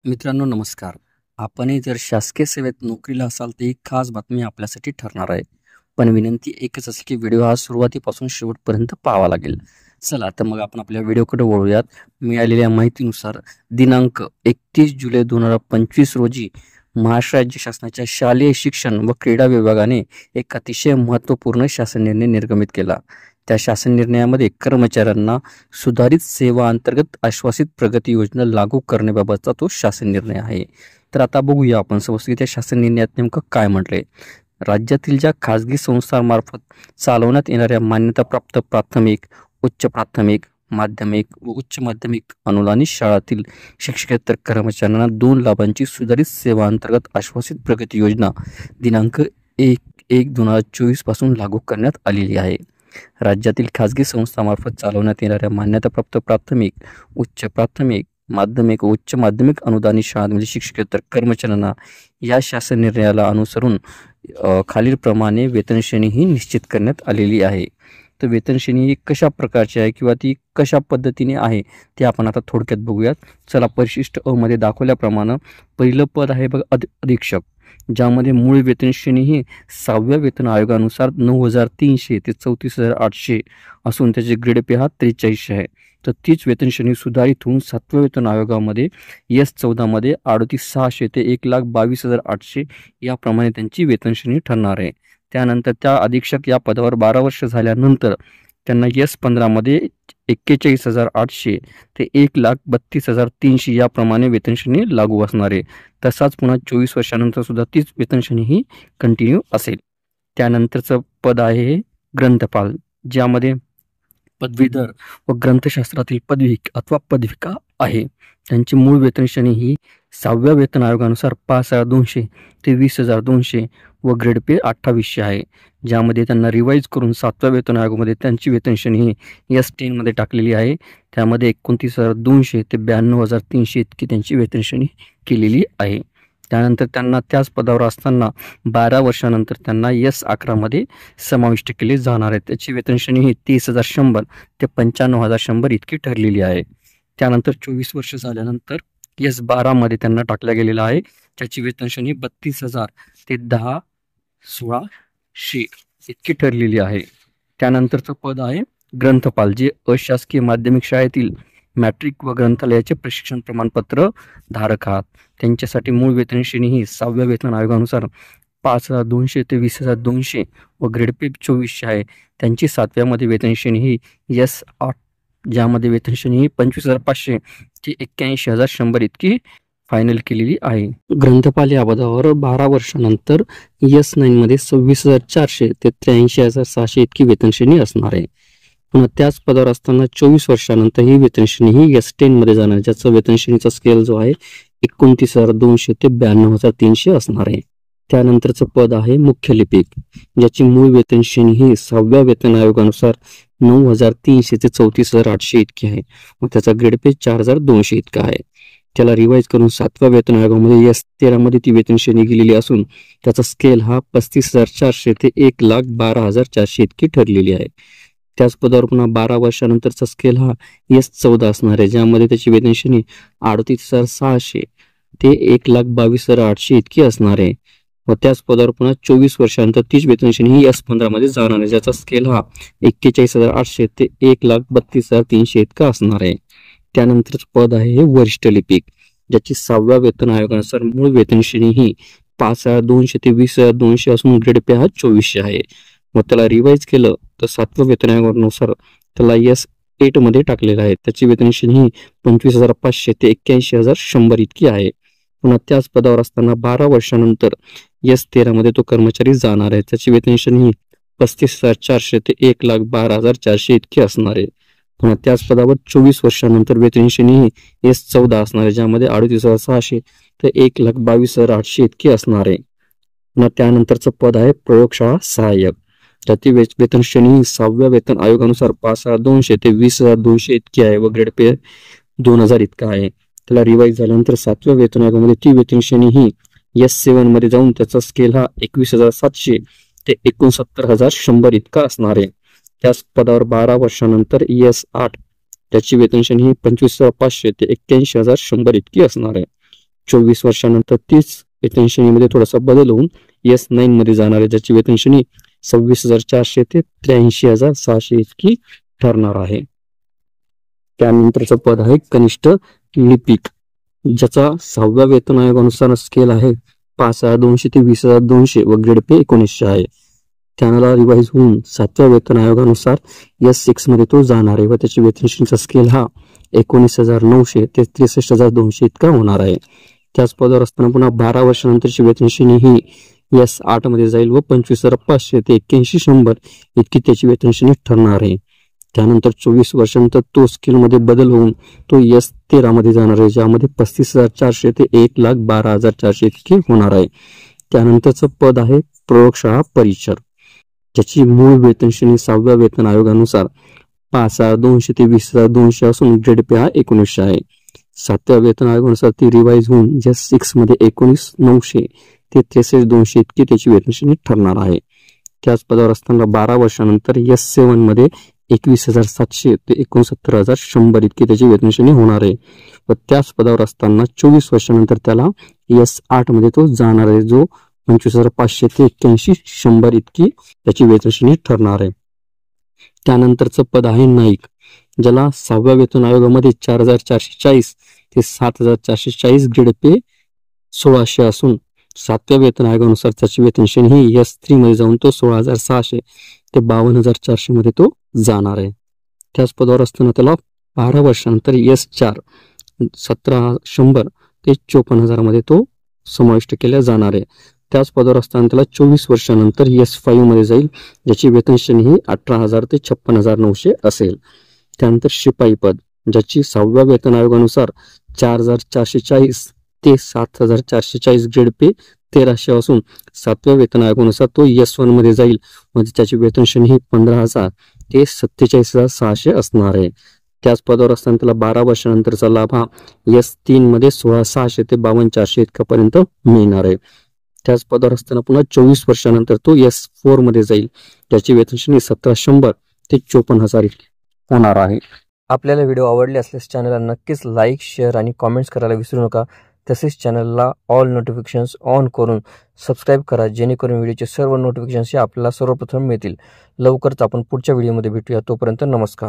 मित्रांनो नमस्कार. आपणही जर शासकीय सेवेत नोकरीला असाल तर ही खास बातमी आपल्यासाठी ठरणार आहे. पण विनंती एकच असेल की व्हिडिओ हा सुरुवातीपासून शेवटपर्यंत पाहावा लागेल. चला तर मग आपण आपल्या व्हिडिओकडे वळूयात. मिळालेल्या माहितीनुसार दिनांक 31 जुलै 2025 रोजी महाराष्ट्र राज्य शासनाच्या शालेय शिक्षण व क्रीडा विभागाने एक अतिशय महत्त्वपूर्ण शासन निर्णय निर्गमित केला. त्या शासन निर्णयामध्ये कर्मचाऱ्यांना सुधारित सेवा अंतर्गत आश्वासित प्रगती योजना लागू करण्याबाबतचा तो शासन निर्णय आहे. तर आता बघूया आपण सविस्तर त्या शासन निर्णयात नेमकं काय म्हटलंय. राज्यातील ज्या खाजगी संस्थांमार्फत चालवण्यात येणाऱ्या मान्यताप्राप्त प्राथमिक, उच्च प्राथमिक, माध्यमिक व उच्च माध्यमिक अनुदानित शाळांतील शिक्षकेतर कर्मचाऱ्यांना 2 लाभांची सुधारित सेवा अंतर्गत आश्वासित प्रगती योजना दिनांक 1/1/2024 पासून लागू करण्यात आलेली आहे. राज्यातील खाजगी संस्थांमार्फत चालवण्यात येणाऱ्या मान्यताप्राप्त प्राथमिक, उच्च प्राथमिक, माध्यमिक व उच्च माध्यमिक अनुदानित शाळांमधील शिक्षकेतर कर्मचाऱ्यांना या शासन निर्णयाला अनुसरून खालीलप्रमाणे वेतनश्रेणी ही निश्चित करण्यात आलेली आहे. तर वेतनश्रेणी ही कशा प्रकारची आहे किंवा ती कशा पद्धतीने आहे ते आपण आता थोडक्यात बघूयात. चला, परिशिष्ट अ मध्ये दाखवल्याप्रमाणे पहिलं पद आहे बघा अधीक्षक, ज्यामध्ये मूळ वेतनश्रेणी ही 6व्या वेतन आयोगानुसार 9,300 ते 34,800 असून त्याचे ग्रेड पे हा 43 आहे. तर तीच वेतनश्रेणी सुधारित होऊन 7व्या वेतन आयोगामध्ये S14 मध्ये 38,600 ते 1,22,800 याप्रमाणे त्यांची वेतनश्रेणी ठरणार आहे. त्यानंतर त्या अधीक्षक या पदावर 12 वर्ष झाल्यानंतर त्यांना S15 मध्ये 41,800 ते 1,32,300 याप्रमाणे वेतनश्रेणी लागू असणार आहे. तसाच पुन्हा 24 वर्षानंतर सुद्धा तीच वेतनश्रेणी ही कंटिन्यू असेल. त्यानंतरचं पद आहे ग्रंथपाल, ज्यामध्ये पदवीधर व ग्रंथशास्त्रातील पदवी अथवा पदविका आहे. त्यांची मूळ वेतनश्रेणी ही 6व्या वेतन आयोगानुसार 5,200 ते 20,200 व ग्रेड पे 2800 आहे, ज्यामध्ये त्यांना रिवाईज करून 7व्या वेतन आयोगामध्ये त्यांची वेतनश्रेणी ही S10 मध्ये टाकलेली आहे. त्यामध्ये 29,200 ते 92,300 इतकी त्यांची वेतनश्रेणी केलेली आहे. त्यानंतर त्यांना त्याच पदावर असताना 12 वर्षानंतर त्यांना S11 मध्ये समाविष्ट केले जाणार आहे. त्याची वेतनश्रेणी ही 30,100 ते 95,100 इतकी ठरलेली आहे. त्यानंतर 24 वर्ष झाल्यानंतर S12 मध्ये त्यांना टाकल्या गेलेला आहे. त्याची वेतनश्रेणी 32,000 ते 10,1600 इतकी ठरलेली आहे. त्यानंतरचं पद आहे ग्रंथपाल, जे अशासकीय माध्यमिक शाळेतील मॅट्रिक व ग्रंथालयाचे प्रशिक्षण प्रमाणपत्र धारक आहात. त्यांच्यासाठी मूळ वेतनश्रेणी ही 6व्या वेतन आयोगानुसार 5,200 ते 20,200 व ग्रेड पे 2400 आहे. त्यांची 7व्या मध्ये वेतनश्रेणी ही S8, ज्यामध्ये वेतनश्रेणी ही 25,500 ते 81,100 इतकी फायनल केलेली आहे. ग्रंथपाल या पदावर 12 वर्षानंतर S9 मध्ये 26,400 ते 83,600 इतकी वेतनश्रेणी असणार आहे. पुन्हा त्याच पदावर असताना 24 वर्षानंतर ही वेतनश्रेणी ही S10 मध्ये जाणार, ज्याचा वेतनश्रेणीचा स्केल जो आहे 29,200 ते 92,300 असणार आहे. त्यानंतरचं पद आहे मुख्य लिपिक, ज्याची मूळ वेतनश्रेणी ही 6व्या वेतन आयोगानुसार 9,300 ते 34,800 इतकी आहे व त्याचा ग्रेड पे 4,200 इतका आहे. त्याला रिवाईज करून 7व्या वेतन आयोगामध्ये S13 मध्ये ती वेतनश्रेणी गेलेली असून त्याचा स्केल हा 35,400 ते 1,12,400 इतकी ठरलेली आहे. त्याच पदावर पुन्हा 12 वर्षानंतरचा स्केल हा S14 असणार आहे, ज्यामध्ये त्याची वेतनश्रेणी 38,600 ते 1,22,800 इतकी असणार आहे. व त्याच पदावर पुन्हा 24 वर्षानंतर तीच वेतनश्रेणी ही S15 मध्ये जाणार आहे, ज्याचा स्केल हा 41,800 ते 1,32,300 इतका असणार आहे. त्यानंतरच पद आहे वरिष्ठ लिपिक, ज्याची 6व्या वेतन आयोगानुसार मूळ वेतनश्रेणी ही 5,200 ते 20,200 असून ग्रेड पे हा 2400 आहे. व त्याला रिवाईज केलं तर 7व्या वेतन आयोगानुसार त्याला S8 मध्ये टाकलेला आहे. त्याची वेतनश्रेणी ही 25,500 ते 81,100 इतकी आहे. पुन्हा त्याच पदावर असताना 12 वर्षानंतर S13 मध्ये तो कर्मचारी जाणार आहे. त्याची वेतनश्रेणी ही 35,400 ते 1,12,400 इतकी असणार आहे. पुन्हा त्याच पदावर 24 वर्षानंतर वेतनश्रेणी ही S14 असणार आहे, ज्यामध्ये 38,600 ते 1,22,800 इतकी असणार आहे. पुन्हा त्यानंतरचं पद आहे प्रयोगशाळा सहाय्यक, त्याची वेतनश्रेणी ही 6व्या वेतन आयोगानुसार 5,200 ते 20,200 इतकी आहे व ग्रेड पे 2,000 इतका आहे. त्याला रिवाईज झाल्यानंतर 7व्या वेतन आयोगामध्ये ती वेतनश्रेणी ही S7 मध्ये जाऊन त्याचा स्केल हा 21,700 ते 69,100 इतका असणार आहे. त्याच पदावर 12 वर्षानंतर S8 त्याची वेतनश्रेणी ही 25,500 ते 81,100 इतकी असणार आहे. 24 वर्षानंतर तीच वेतन श्रेणीमध्ये थोडासा बदल होऊन S9 मध्ये जाणार आहे, ज्याची वेतन श्रेणी 26,400 ते 83,600 इतकी ठरणार आहे. त्यानंतरचं पद आहे कनिष्ठ लिपिक, ज्याचा 6व्या वेतन आयोगानुसार स्केल आहे 5,200 ते 20,200 व ग्रेड पे 1900 आहे. त्याला रिवाइज होऊन 7व्या वेतन आयोगानुसार S6 मध्ये तो जाणार आहे व त्याची वेतन श्रेणीचा स्केल हा 19,900 ते 63,200 इतका होणार आहे. त्याच पदावर असताना पुन्हा 12 वर्षानंतरची वेतन श्रेणी ही S8 मध्ये जाईल व 25,500 ते 81,100 इतकी त्याची वेतन श्रेणी ठरणार आहे. त्यानंतर 24 वर्षानंतर तो स्केल मध्ये बदल होऊन तो S13 मध्ये जाणार आहे, ज्यामध्ये 35,400 ते 1,12,400 इतकी होणार आहे. त्यानंतरचं पद आहे प्रयोगशाळा परिचर, ज्याची मूळ वेतन श्रेणी 6व्या वेतन आयोगानुसार 5,200 ते 20,200 असून ग्रेड पे हा 1900 आहे. 7व्या वेतन आयोगानुसार ती रिवाइज होऊन S6 मध्ये 19,900 ते 63,200 इतकी त्याची वेतन श्रेणी ठरणार आहे. त्याच पदावर असताना 12 वर्षानंतर S7 मध्ये 21,700 ते 69,100 इतकी त्याची वेतन श्रेणी होणार आहे व त्याच पदावर असताना 24 वर्षानंतर त्याला S8 मध्ये तो जाणार आहे, जो 25,500 ते 81,100 इतकी त्याची वेतन श्रेणी ठरणार आहे. त्यानंतरचं पद आहे नाईक, ज्याला 6व्या वेतन आयोगामध्ये 4,440 ते 7,440 ग्रेड पे 1600 असून 7व्या वेतन आयोगानुसार त्याची वेतन श्रेणी ही S3 मध्ये जाऊन तो 16,600 ते 52,400 मध्ये तो जाणार आहे. त्याच पदावर असताना त्याला 12 वर्षानंतर S4 17,100 ते 54,000 मध्ये तो समाविष्ट केला जाणार आहे. त्याच पदावर असताना त्याला 24 वर्षानंतर S5 मध्ये जाईल, ज्याची वेतन श्रेणी ही 18,000 ते 56,900 असेल. त्यानंतर शिपाई पद, ज्याची 6व्या वेतन आयोगानुसार 4,440 ते 7,440 ग्रेड पे 1300 असून 7व्या वेतन आयोगानुसार तो S1 मध्ये जाईल, म्हणजे त्याची वेतन श्रेणी ही 15,000 ते 47,600 असणार आहे. त्याच पदावर असताना त्याला 12 वर्षानंतरचा लाभ हा S3 मध्ये 16,600 ते 52,400 इतकापर्यंत मिळणार आहे. त्याच पदावर असताना पुन्हा 24 वर्षानंतर तो S4 मध्ये जाईल, त्याची वेतन श्रेणी 17,100 ते 54,000 होणार आहे. आपल्याला व्हिडिओ आवडले असल्यास चॅनलला नक्कीच लाईक, शेअर आणि कॉमेंट्स करायला विसरू नका. तसेच चॅनलला ऑल नोटिफिकेशन्स ऑन करून सबस्क्राईब करा, जेणेकरून व्हिडिओचे सर्व नोटिफिकेशन्स आपल्याला सर्वप्रथम मिळतील. लवकरच आपण पुढच्या व्हिडिओमध्ये भेटूया. तोपर्यंत नमस्कार.